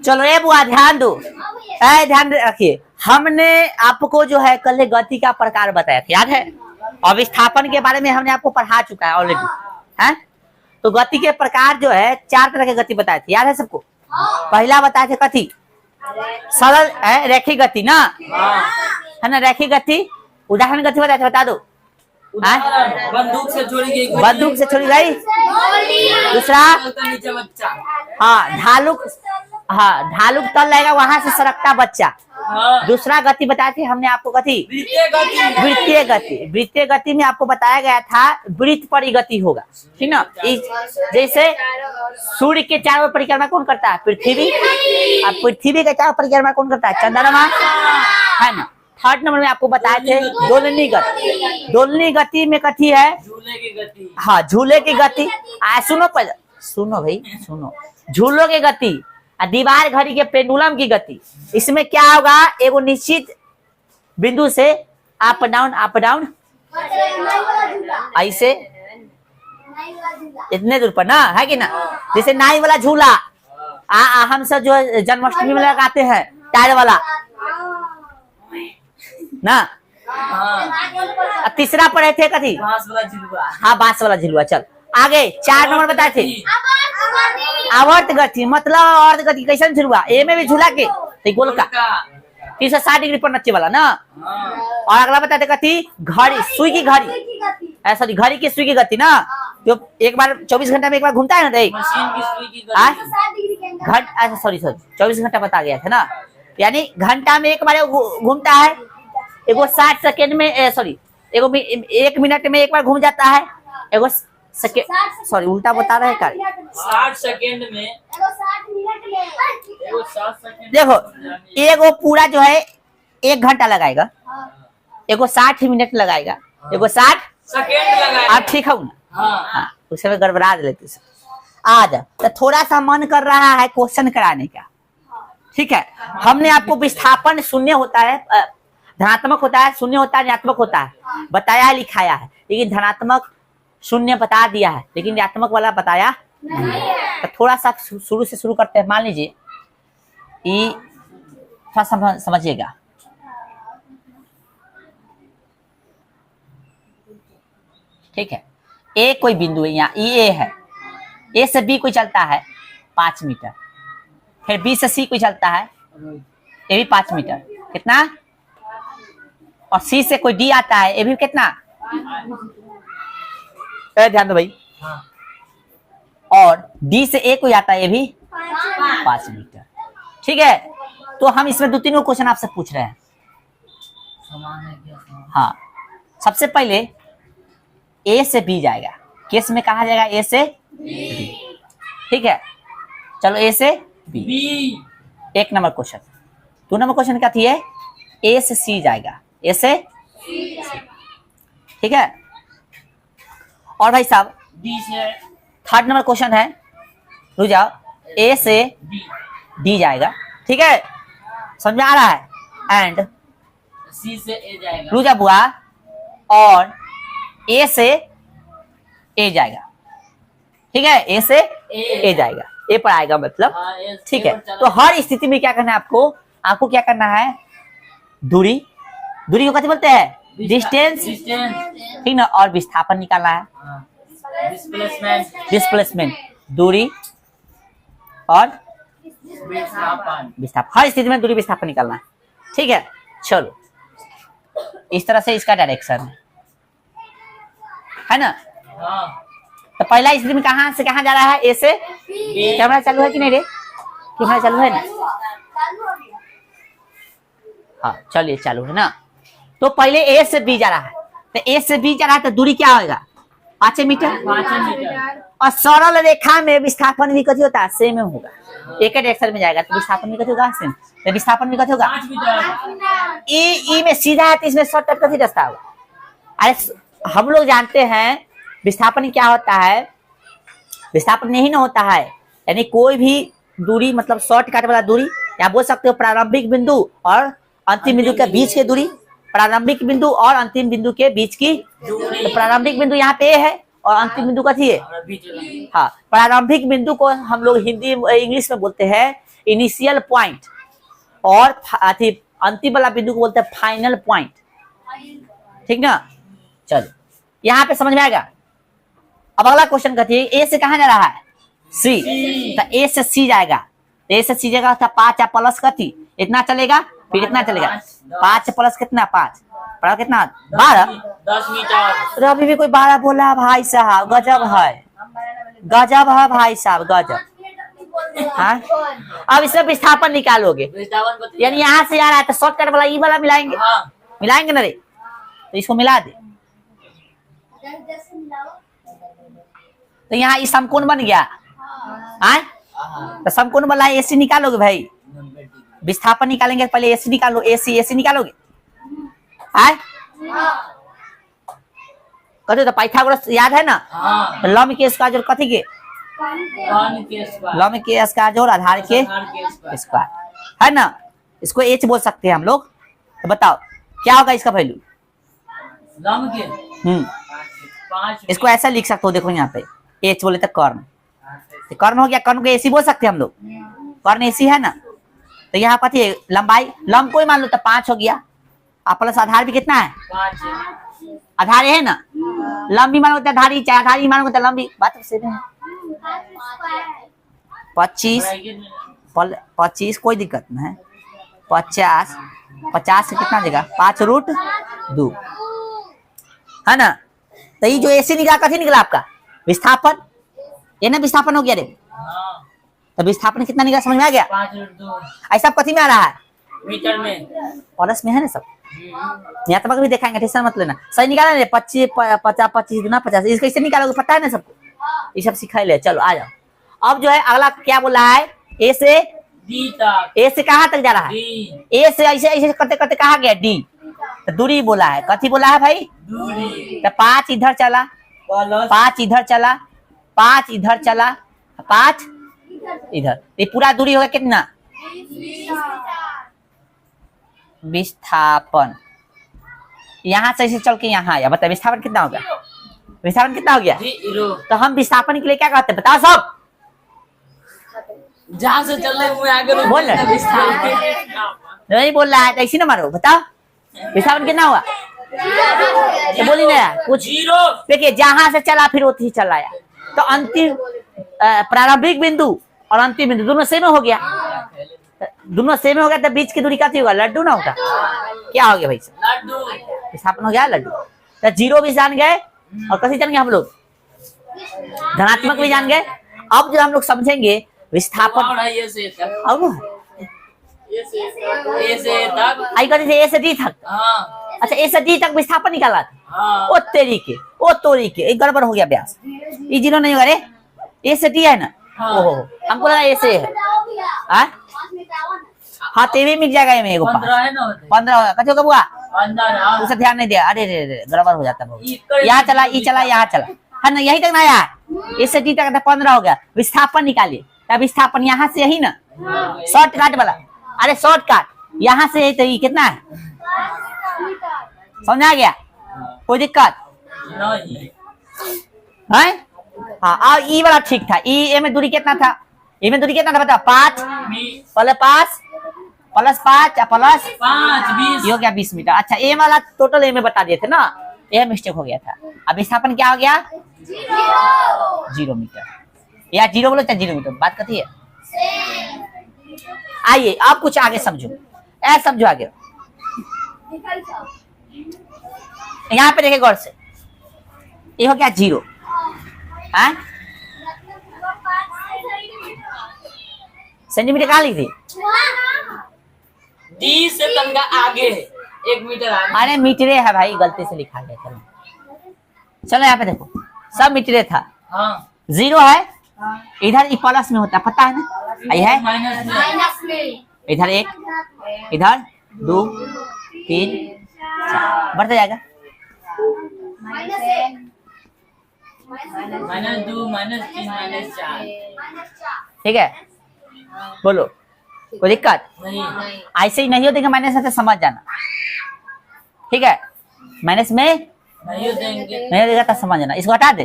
चलो ये बुआ ध्यान दो, ध्यान रखिए। हमने आपको जो है कल गति का प्रकार बताया था, याद है? और विस्थापन के बारे में हमने आपको पढ़ा चुका है ऑलरेडी, है? तो गति के प्रकार जो है 4 तरह के गति बताए थे, याद है सबको? पहला बताए थे कथी? सरल रैखिक गति ना, है ना? रैखिक गति। उदाहरण गति बताए थे, बता दो। बंदूक से छोड़ी गई, बंदूक से छोड़ी गई। दूसरा, ढालुक, ढालुक तल रहेगा, वहां से सरकता बच्चा। दूसरा गति बताए थे हमने आपको, कथी? वृत्तीय गति। वृत्तीय गति में आपको बताया गया था वृत्त पर ही गति होगा, ठीक ना? जैसे सूर्य के चारों परिक्रमा कौन करता है? पृथ्वी। अब पृथ्वी के चारों परिक्रमा कौन करता है? चंद्रमा, है ना? थर्ड नंबर में आपको बताए थे दोलनी गति। दोलनी गति में कथी है? झूले की गति। हाँ, झूले की गति। सुनो पहले, सुनो भाई सुनो। झूलों की गति, दीवार घड़ी के पेंडुलम की गति। इसमें क्या होगा? एगो निश्चित बिंदु से अप डाउन ऐसे इतने दूर पर ना, है कि ना? जैसे नाई वाला झूला हम सब जो जन्माष्टमी में लगाते हैं, टायर वाला ना। तीसरा पढ़े थे कथी? बांस वाला झुलुआ। हाँ, बांस वाला झुलुआ। चल आगे 4 नंबर बताए थे आवर्त गति। मतलब आवर्त गति कैसे झुलुआ? ए में भी झूला के गोल का 360 डिग्री पर नच्चे वाला ना। और अगला बताते कथी? घड़ी, सुई की घड़ी, सॉरी घड़ी की सुई की गति ना, जो एक बार 24 घंटा में एक बार घूमता है ना। देख मशीन की सुई की गति। सॉरी 24 घंटा बता गया था ना, यानी घंटा में एक बार घूमता है। एगो 60 सेकेंड में, सॉरी एगो 1 मिनट में एक बार घूम जाता है। एगो सेकेंड, सॉरी उल्टा बता रहे हैं। 60 सेकेंड में, एगो 60 सेकेंड। देखो एगो पूरा जो है 1 घंटा लगाएगा, एगो 60 मिनट लगाएगा, एगो 60 सेकेंड लगाएगा। आप ठीक हो ना? हाँ, उसे में गड़बड़ा लेते। आज तो थोड़ा सा मन कर रहा है क्वेश्चन कराने का, ठीक है? हमने आपको विस्थापन शून्य होता है, धनात्मक होता है, शून्य होता है, ऋणात्मक होता है, बताया लिखाया है। लेकिन धनात्मक शून्य बता दिया है, लेकिन ऋणात्मक वाला बताया नहीं। तो थोड़ा सा शुरू से शुरू करते हैं। मान लीजिए ये थोड़ा समझिएगा। ठीक है, ए कोई बिंदु है यहाँ, ए है। ए से बी कोई चलता है 5 मीटर, फिर बी से सी कोई चलता है, ये भी 5 मीटर। कितना? और सी से कोई डी आता है, ये भी कितना? ध्यान दो भाई। और डी से ए कोई आता है, ये भी 5 मीटर। ठीक है, तो हम इसमें 2-3 क्वेश्चन आपसे पूछ रहे हैं। हाँ, सबसे पहले ए से बी जाएगा, केस में कहा जाएगा ए से बी। ठीक है, चलो ए से B. 1 number question. 2 number question क्या थी? ए से सी जाएगा, ए से सी। ठीक है, और भाई साहब डी से 3rd नंबर क्वेश्चन है, रुक जाओ, ए से डी जाएगा। ठीक है, समझ आ रहा है? एंड सी से ए जाएगा, रुक जा बुआ, और ए से ए जाएगा। ठीक है, ए से ए जाएगा, ए पर आएगा मतलब। ठीक है, तो हर स्थिति में क्या करना है आपको? आपको क्या करना है? दूरी, दूरी को कैसे बोलते हैं? डिस्टेंस, ठीक ना। और विस्थापन निकालना है, डिस्प्लेसमेंट, दूरी और विस्थापन। हर स्थिति में दूरी विस्थापन निकालना है। ठीक है, चलो इस तरह से इसका डायरेक्शन है ना। तो पहला स्थिति में कहां से कहां जा रहा है? ए से। कैमरा चालू है कि नहीं रे? कैमरा चालू है ना? हाँ चलिए, चालू है ना। तो पहले ए से बी जा रहा है, तो ए से बी जा रहा है तो दूरी क्या होगा? 5 मीटर। और सरल रेखा में विस्थापन भी कथी होता है? सेम होगा, एक डायरेक्शन में जाएगा तो विस्थापन भी कथी होगा? सेम। तो विस्थापन भी कथी होगा? ई में सीधा है तो इसमें शॉर्टकट कथी रास्ता होगा? अरे हम लोग जानते हैं विस्थापन क्या होता है। विस्थापन नहीं ना होता है, यानी कोई भी दूरी, मतलब शॉर्टकट वाला दूरी, या बोल सकते हो प्रारंभिक बिंदु और अंतिम बिंदु के बीच की दूरी। प्रारंभिक बिंदु और अंतिम बिंदु के बीच की, तो प्रारंभिक बिंदु यहाँ पे ए है और अंतिम बिंदु कथी है? और बीच में हाँ, प्रारंभिक बिंदु को हम लोग हिंदी इंग्लिश में बोलते हैं इनिशियल पॉइंट, और अंतिम वाला बिंदु को बोलते हैं फाइनल पॉइंट। ठीक ना? चलो यहाँ पे समझ में आएगा। अब अगला क्वेश्चन कहती है ए से कहाँ जा रहा है? सी। तो ए से सी जाएगा, ए से सी जाएगा, 5 प्लस कथी इतना चलेगा, फिर इतना चलेगा, 5 प्लस कितना 5 पर कितना 12, 10 मीटर। अभी भी कोई 12 बोला भाई साहब, गजब है, गजब है भाई साहब, गजब। हाँ, अब इसमें विस्थापन निकालोगे, वृंदावन बता- यानी यहाँ से आ रहा है तो शॉर्टकट वाला ई वाला मिलाएंगे, हाँ मिलाएंगे ना रे, तो इसको मिला दे। तो यहाँ ये समकोण बन गया। आए तो समकोण वाला एसी निकालोगे भाई, विस्थापन निकालेंगे, पहले एसी निकालो, एसी निकालोगे। आए कहते तो पाइथागोरस याद है ना? हाँ तो लंब के स्क्वायर जोड़ कथी के? कौन के स्क्वायर? लंब के स्क्वायर जोड़ आधार के आधार के स्क्वायर। स्क्वायर, है ना? इसको एच बोल सकते हैं हम लोग। तो बताओ क्या होगा इसका वैल्यू? लंब के 5 इसको ऐसा लिख सकते हो, देखो यहाँ पे एच बोले तो कर्ण, तो कर्ण हो गया, कर्ण को एसी बोल सकते हैं हम लोग, कर्ण एसी है ना? तो यहाँ कथी है? लंबाई, लंब को ही मान लो तो 5 हो गया, और प्लस आधार भी कितना है? 5 आधार है ना? लंबी मानो तो आधारी, चाहे आधारी मानो तो लंबी, बात तो सही है। 25 कोई दिक्कत नहीं है, 50 से कितना देगा? 5√2, है ना? तो ये जो एसी निकला कथी निकला आपका? विस्थापन, ये ना विस्थापन हो गया रे। हाँ तो विस्थापन कितना निकला, समझ में आ गया? 5/2 ऐसा कथी में आ रहा है? मीटर में। प्लस में है ना सब, यहाँ तक भी दिखाएंगे, टेंशन मत लेना। सही निकाला ना? 25 25 गुना 50, इसको कैसे निकालोगे पता है ना सबको, ये सब सिखा ले। चलो आ जाओ। अब जो है अगला क्या बोला है? ए से डी तक। ए से कहाँ तक जा रहा है? डी ए से ऐसे ऐसे करते करते कहाँ गया? डी। तो दूरी बोला है, कथी बोला है भाई? दूरी। तो 5 इधर चला, प्लस 5 इधर चला, 5 इधर चला, 5 इधर, ये पूरा दूरी होगा कितना? विस्थापन यहाँ से ऐसे चल के यहाँ आया, बताओ विस्थापन कितना हो गया? विस्थापन कितना हो गया? 0। तो हम विस्थापन के लिए क्या कहते हैं बताओ सब? जहाँ से चल रहे हुए आगे बोल रहे। नहीं बोल रहा है तो ऐसी ना मारो, बताओ विस्थापन कितना हुआ? तो बोली ना यार कुछ। 0। देखिए जहां से चला फिर उठी चला आया, तो अंतिम प्रारंभिक बिंदु और अंतिम बिंदु दोनों सेम हो गया, दोनों सेम हो गया, तो बीच की दूरी क्या होगा? लड्डू ना होगा? क्या हो गया भाई? लड्डू। विस्थापन हो गया लड्डू। तो 0 भी जान गए, और कैसे जान गए हम लोग? धनात्मक भी जान गए। अब जो हम लोग समझेंगे विस्थापन, और है ये से तक। अब ये से तक। आई कहते थे ए से डी तक। हाँ अच्छा ए से डी तक विस्थापन निकाला था। हाँ ओ तेरी के, ओ तोरी के, एक गड़बड़ हो गया ब्यास, ये 0 नहीं होगा रे, ए से डी है ना? हाँ। ओहो हमको लगा ए से है। हाँ तेरे मिल जाएगा ये मेरे को 15 है ना होते। 15 होगा, कथी होगा बुआ? 15। उसे ध्यान नहीं दिया, अरे रे रे गड़बड़ हो जाता है। इकड़- यहाँ चला, ये चला, यहाँ चला, है ना? यही तक ना आया, ए से डी तक 15 हो गया। विस्थापन निकालिए, तब विस्थापन यहाँ से यही ना, शॉर्टकट वाला, अरे शॉर्टकट यहाँ से यही, तो ये कितना है? समझ आ गया? कोई दिक्कत नहीं। है? हाँ और ई वाला ठीक था, ई में दूरी कितना था? ई में दूरी कितना था बताओ? 5 प्लस 5 प्लस 5 प्लस 5 20। ये हो गया 20 मीटर। अच्छा ए वाला टोटल ए में बता दिए थे ना, ये मिस्टेक हो गया था। अब विस्थापन क्या हो गया? 0 मीटर, या 0 बोलो चाहे 0 मीटर, बात कथी है? आइए आप कुछ आगे समझो, ऐसा समझो आगे। यहाँ पे देखिए गौर से, ये हो गया 0 है? सेंटीमीटर कहाँ लिख दी? डी से तनका आगे 1 मीटर आगे। अरे मीटरे है भाई, गलती से लिखा गया। चलो चलो यहाँ पे देखो सब मीटरे था। हाँ 0 है, इधर ई प्लस में होता है, पता है ना? आई है माइनस में। इधर 1, इधर 2 3 4 बढ़ता जाएगा। -2 -3 -4। ठीक है बोलो कोई दिक्कत? नहीं ऐसे ही नहीं हो देगा माइनस से समझ जाना, ठीक है? माइनस में नहीं देंगे। नहीं देगा तो समझ जाना। इसको हटा दे,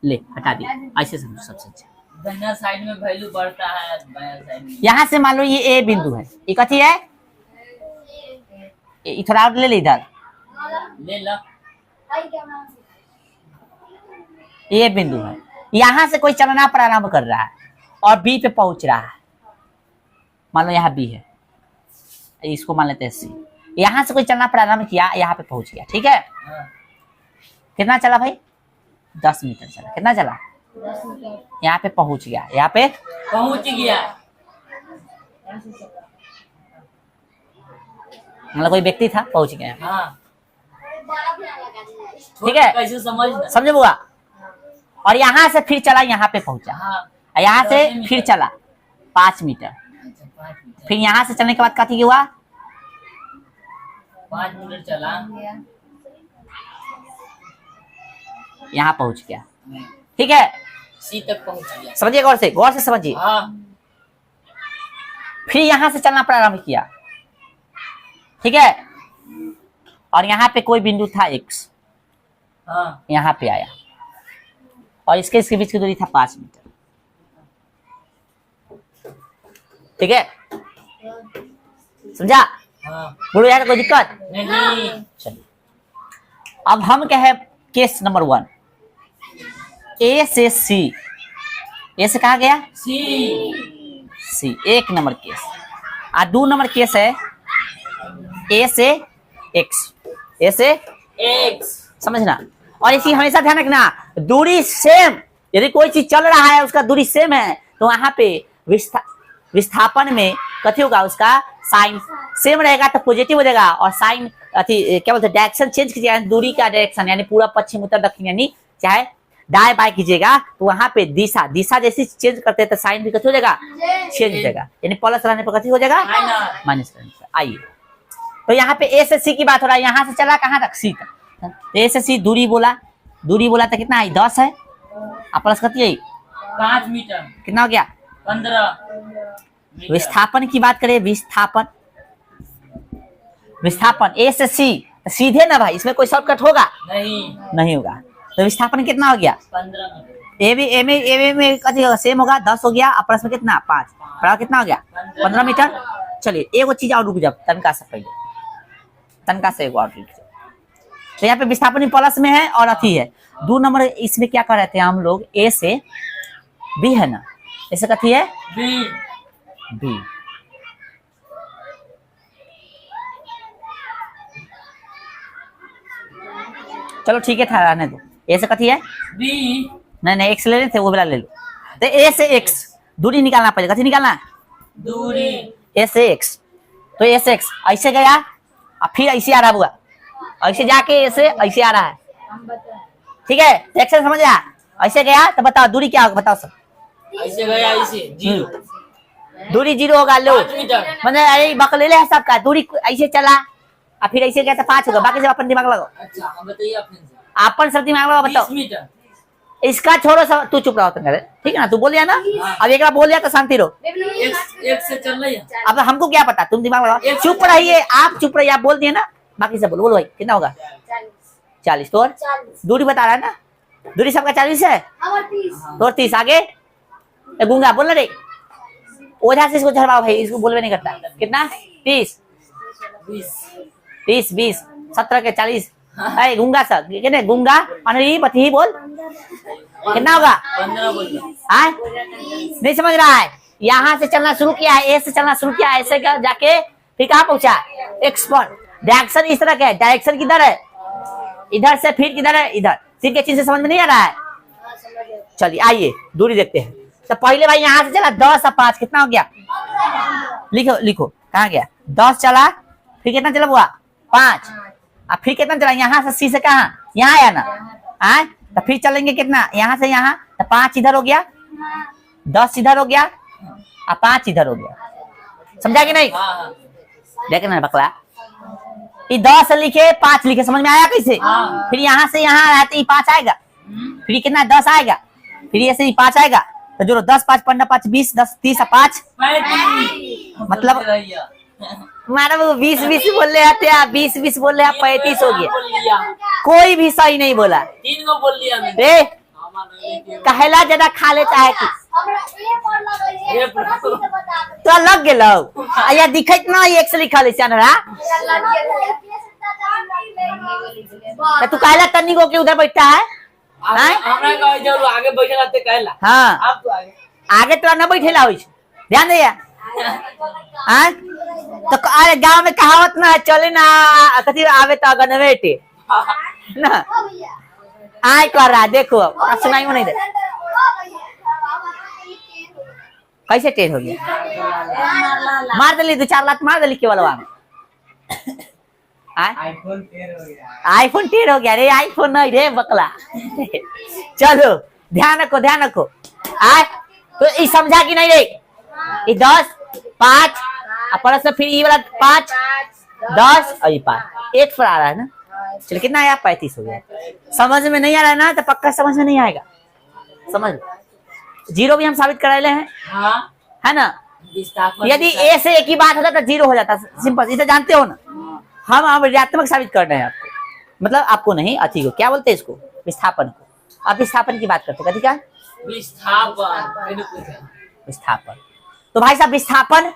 ले हटा दिया, ऐसे समझो सबसे अच्छा। दाहिना साइड में वैल्यू बढ़ता है, बायां साइड में। यहाँ से मान लो ये ए बिंदु है, ये कथी है, ये थोड़ा और ले ले इधर, ले लो। ये बिंदु है, यहाँ से कोई चलना प्रारंभ कर रहा है और बी पे पहुंच रहा है, मान लो यहाँ बी है, इसको मान लेते हैं सी। यहाँ से कोई चलना प्रारंभ किया, यहाँ पे पहुंच गया, ठीक है। हाँ। कितना चला भाई, 10 मीटर चला, कितना चला, यहाँ पे पहुंच गया, यहाँ पे पहुंच गया। मतलब कोई व्यक्ति था, पहुंच गया, हाँ ठीक है, कैसे समझना। समझे बुआ। और यहाँ से फिर चला, यहाँ पे पहुंचा, हाँ और यहाँ से 10 मीटर। फिर चला 5 मीटर, अच्छा, 5 मीटर। फिर यहाँ से चलने के बाद कथी हुआ, 5 मीटर चला। यहाँ पहुंच गया, ठीक है। सी तक पहुंच गया। समझिए, गौर से समझिए। हाँ फिर यहाँ से चलना प्रारंभ किया, ठीक है, और यहाँ पे कोई बिंदु था x, हाँ यहाँ पे आया, और इसके बीच की दूरी था 5 मीटर, ठीक है, समझा। हाँ। बोलो यार, कोई दिक्कत नहीं। चलिए, अब हम क्या है, केस नंबर 1, ए से सी, ए से कहा गया सी, 1 नंबर केस। और 2 नंबर केस है ए से एक्स, ए से एक्स। समझना। और इसी हमेशा ध्यान रखना, दूरी सेम, यदि कोई चीज चल रहा है उसका दूरी सेम है तो वहां पे विस्थापन में कथी होगा, उसका साइन सेम रहेगा तो पॉजिटिव हो जाएगा, और साइन अथी क्या बोलते हैं, डायरेक्शन चेंज कीजिएगा, दूरी का डायरेक्शन, यानी पूरा पश्चिम उत्तर दक्षिण, यानी चाहे दाएं बाएं कीजिएगा तो वहां पे दिशा जैसी चेंज करते हैं तो साइन भी कथी हो जाएगा, चेंज हो जाएगा, यानी प्लस रहने पर कथी हो जाएगा, माइनस रहने पर। आइए, तो यहाँ पे ए से सी की बात हो रहा है, यहाँ से चला कहाँ तक, सी तक। ए से सी दूरी बोला तो कितना आई, 10 है, और प्लस कथी आई, 5 मीटर। कितना हो गया, 15 मीटर। विस्थापन की बात करें, विस्थापन ए से सी, सीधे ना भाई, इसमें कोई शॉर्टकट होगा, नहीं होगा। तो विस्थापन कितना हो गया, 15 मीटर। ए में कथी होगा, सेम होगा, 10 हो गया, और प्लस में कितना 5, बराबर कितना हो गया, 15 मीटर। चलिए, एक चीज और रुक जाओ, तनका से पहले, तनका से एक और रुक जाओ। तो यहाँ पे विस्थापन प्लस में है और अथी है। 2 नंबर इसमें क्या कर रहे थे हम लोग, ए से बी है ना, ऐसे कथी है, बी। चलो ठीक है, था रहने दो, ए से कथी है, बी। नहीं एक्स ले लेते, वो वाला ले लो। तो ए से एक्स दूरी निकालना पड़ेगा, कथी निकालना, दूरी। ए से एक्स, तो ए से एक्स ऐसे गया और फिर ऐसे आ रहा हुआ, ऐसे जाके ऐसे ऐसे आ रहा है, ठीक है, एक्स समझ आया, ऐसे गया तो बताओ दूरी क्या होगा, बताओ सब। ऐसे गया, ऐसे 0, दूरी 0 होगा, लो 5 मीटर। मतलब अरे बकलेले है सबका, दूरी ऐसे चला और फिर ऐसे गया तो 5 होगा, बाकी सब अपन दिमाग लगाओ, अच्छा हम बताइए अपने से। अपन सब दिमाग लगाओ, बताओ। 20 मीटर। इसका छोड़ो सब, तू चुप रहो, ठीक है ना, तू बोल लिया ना, अब एक बार बोल लिया तो शांति रहो। एक से चल रही है। अब हमको क्या पता, तुम दिमाग लगाओ, चुप रहिए, आप चुप रहिए, आप बोल दिए ना, बाकी सब बोलो भाई, कितना होगा, 40। तो और दूरी बता रहा है ना, दूरी सबका 40 है, तो 30 आगे गूंगा बोल रे, ओझा से इसको झरवाओ भाई, इसको बोलवे नहीं करता, कितना 30 20 17 के 40, अरे गूंगा सर, कितने गूंगा अनरी बती बोल, कितना होगा, 15 बोल। नहीं समझ रहा है, यहाँ से चलना शुरू किया है, ए से चलना शुरू किया है, ऐसे जाके फिर कहाँ पहुंचा, एक्स पर। डायरेक्शन इस तरह का है, डायरेक्शन किधर है, इधर से, फिर किधर है, इधर। सिर के चीज से समझ में नहीं आ रहा है, चलिए आइए दूरी देखते हैं। तो पहले भाई यहाँ से चला 10 और 5 कितना हो गया, लिखो कहाँ गया, 10 चला, फिर कितना चला हुआ 5, और फिर कितना चला, यहाँ से सी से कहाँ, यहाँ आया ना, तो फिर चलेंगे कितना, यहाँ से यहाँ, तो 5 इधर हो गया, 10 इधर हो गया, और 5 इधर हो गया, समझा कि नहीं, देखे ना बकला, ये 10 लिखे 5 लिखे, समझ में आया कैसे, फिर यहाँ से यहाँ आया तो ये 5 आएगा, फिर कितना 10 आएगा, फिर ये से 5 आएगा, तो जो 10 5 15 5 20 10 30 और 5 मतलब मैडम 20 बोल रहे आते आप, 20 बोल रहे आप, 35 हो गया, कोई भी सही नहीं बोला, 3 को बोल लिया रे कहेला ज्यादा खा लेता है कि ये पर तो लग गेलो या दिखत ना एक से लिखल है चनरा तो तू कहेला तन्नी को के उधर बैठता है हमरा का जरूर आगे बैठे रहते कहला हाँ आप तो आगे आगे तो न बैठेला होई छै ध्यान दे हाँ तो अरे गांव में कहावत ना है चले ना कथी आवे तो गनवेटे ना आय कर रहा देखो अब सुनाई नहीं दे कैसे टेढ़ हो गया मार दली 2-4 लात मार दली केवल वहां आईफोन 13 हो गया। आईफोन 13 हो गया रे आईफोन नहीं रे बकला चलो ध्यान रखो आय तो ये समझा कि नहीं रे ये 10 5 और से फिर ये वाला 5 10 और ये 5 एक पर आ रहा है ना चल कितना आया 35 हो गया समझ में नहीं आ रहा है ना तो पक्का समझ में नहीं आएगा समझ लो जीरो भी हम साबित करा ले हैं हां है ना विस्थापन यदि ए से एक ही बात होता तो जीरो हो जाता सिंपल इसे जानते हो ना हम ऋणात्मक साबित कर रहे हैं आपको मतलब आपको नहीं अति को क्या बोलते हैं इसको विस्थापन को आप विस्थापन की बात करते कथी का विस्थापन तो भाई साहब विस्थापन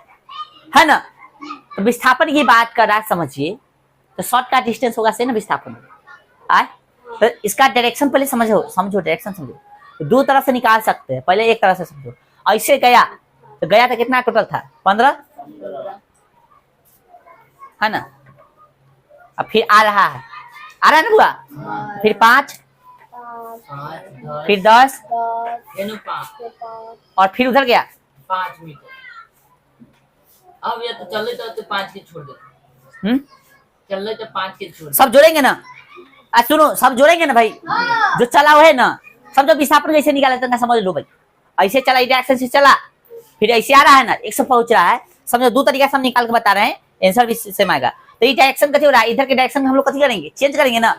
है ना तो विस्थापन की बात कर रहा समझिए तो शॉर्ट का डिस्टेंस होगा से ना विस्थापन आए तो इसका डायरेक्शन पहले समझो डायरेक्शन समझो तो 2 तरह से निकाल सकते हैं पहले एक तरह से समझो ऐसे गया तो कितना टोटल था 15 है ना अब फिर आ रहा है ना बुआ फिर 5 फिर 10 और फिर उधर गया 5 मीटर अब ये तो चले तो 5 के छोड़ दे चल तो 5 के छोड़ सब जोड़ेंगे ना आज सुनो सब जोड़ेंगे ना भाई जो चला हुआ है ना सब जो विस्थापन कैसे निकाला था समझ लो भाई ऐसे चला डायरेक्शन से चला फिर ऐसे आ रहा है ना 100 पहुंच रहा है समझो 2 तरीका से हम निकाल के बता रहे हैं आंसर भी सेम आएगा तो ये डायरेक्शन कैसे हो रहा है इधर के डायरेक्शन में हम लोग कथी करेंगे चेंज करेंगे ना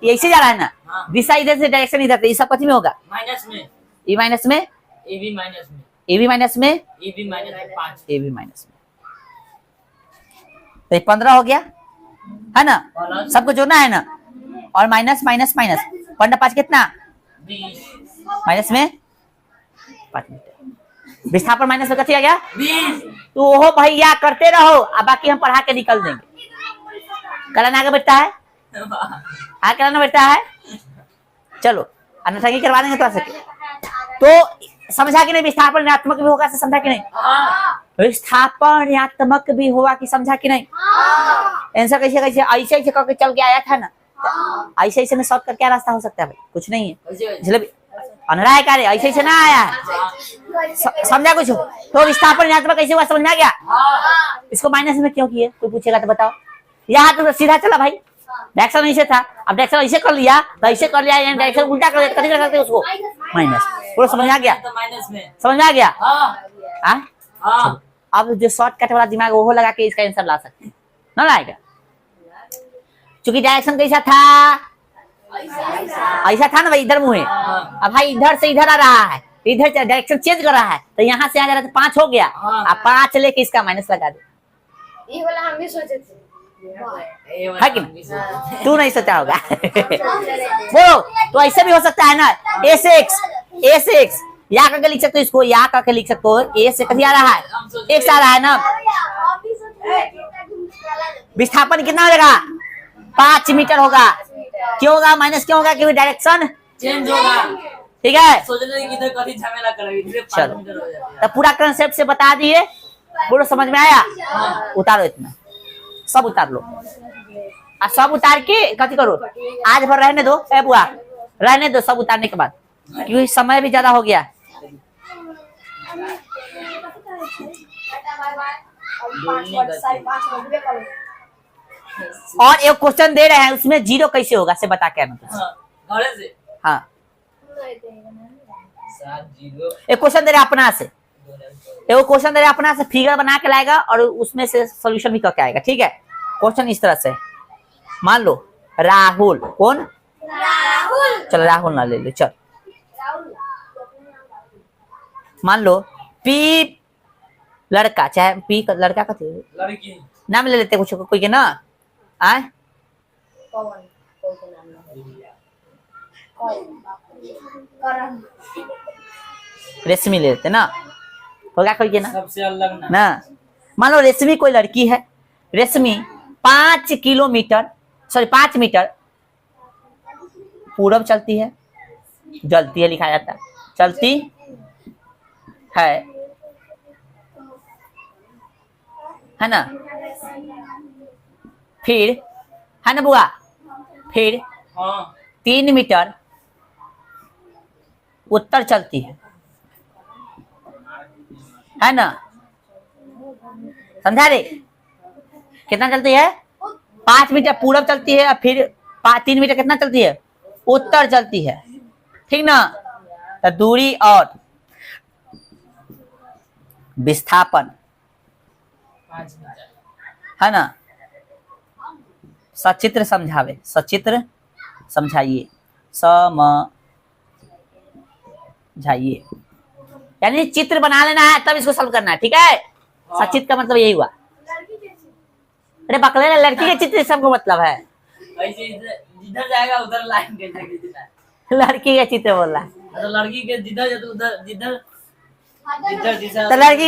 ये ऐसे जा रहा है ना दिशा इधर से डायरेक्शन इधर से ये सब कथी में होगा माइनस में ए माइनस में ए बी माइनस में ए बी माइनस में ए बी माइनस में 5 ए बी माइनस में तो ये 15 हो गया है ना सबको जोड़ना है ना और माइनस माइनस माइनस 5 कितना 20 माइनस में 5 मीटर विस्थापन माइनस में कथी आ गया 20 तो ओहो भैया करते रहो अब बाकी हम पढ़ा के निकल देंगे कराना आगे बैठता है आगे कराना बैठता है चलो अनुसंगी करवा देंगे तो सके तो समझा कि नहीं विस्थापन ऋणात्मक भी होगा समझा कि नहीं विस्थापन ऋणात्मक भी होगा कि समझा कि नहीं आंसर कैसे कैसे ऐसे ऐसे करके चल के आया था ना ऐसे ऐसे में शॉर्टकट क्या रास्ता हो सकता है भाई कुछ नहीं है जलेबी अनरा है कार्य ऐसे ऐसे ना आया है समझा कुछ तो विस्थापन ऋणात्मक कैसे हुआ समझ में आ गया इसको माइनस में क्यों किए कोई पूछेगा तो बताओ यहाँ तो सीधा चला भाई डायरेक्शन ऐसे था अब डायरेक्शन ऐसे कर लिया तो ऐसे कर लिया डायरेक्शन उल्टा कर दिया कथी कर सकते उसको माइनस पूरा समझ में आ गया समझ में आ गया हाँ अब जो शॉर्टकट वाला दिमाग वो लगा के इसका आंसर ला सकते हैं ना लाएगा क्योंकि डायरेक्शन कैसा था ऐसा था ना भाई इधर मुंह है अब भाई इधर से इधर आ रहा है इधर डायरेक्शन चेंज कर रहा है तो यहाँ से आ जा रहा है तो 5 हो गया अब 5 लेके इसका माइनस लगा दे ये वाला हम भी सोचे थे है कि नहीं तू नहीं सोचा होगा बोलो तो ऐसे भी हो सकता है ना ए से एक्स या करके लिख सकते हो इसको या करके लिख सकते हो ए से कभी आ रहा है एक्स आ रहा है ना विस्थापन कितना हो जाएगा 5 मीटर होगा क्यों होगा माइनस क्यों होगा क्योंकि डायरेक्शन चेंज होगा ठीक है सोचने की इधर कभी झमेला करेगी इधर 5 चलो मीटर हो जाता तो पूरा कंसेप्ट से बता दिए बोलो समझ में आया उतारो इतना सब उतार लो और सब उतार के कथी करो आज भर रहने दो ए बुआ रहने दो सब उतारने के बाद क्योंकि समय भी ज्यादा हो गया और एक क्वेश्चन दे रहे हैं उसमें जीरो कैसे होगा से बता के आना है घरे से हाँ 7 0 एक क्वेश्चन दे रहे हैं अपना से एगो क्वेश्चन दे रहे हैं अपना से फिगर बना के लाएगा और उसमें से सॉल्यूशन भी करके आएगा ठीक है क्वेश्चन इस तरह से मान लो राहुल कौन राहुल चलो राहुल ना ले लो चल मान लो पी लड़का चाहे पी लड़का का लड़की नाम ले लेते कुछ कोई के ना आए करण रेशमी ले लेते ना, होगा कोई के ना सबसे अलग ना। ना। मान लो रेशमी कोई लड़की है, रेशमी 5 किलोमीटर, सॉरी 5 मीटर पूरब चलती है, जलती है लिखा जाता है, चलती है ना। फिर है ना बुआ, फिर हाँ 3 मीटर उत्तर चलती है ना, समझा रे। कितना चलती है? 5 मीटर पूरब चलती है, और फिर 3 मीटर कितना चलती है? उत्तर चलती है, ठीक ना। तो दूरी और विस्थापन 5 मीटर। है ना। सचित्र समझावे, सचित्र समझाइए, समझाइए, यानी चित्र बना लेना है तब इसको सॉल्व करना है, ठीक है। सचित्र का मतलब यही हुआ। अरे बकले ने लड़की के चित्र सबको मतलब है, ऐसे जिधर जाएगा उधर लाइन के जाएगा। लड़की का चित्र बोल रहा है, तो लड़की के जिधर जाते उधर जिधर जिधर जिधर तो लड़की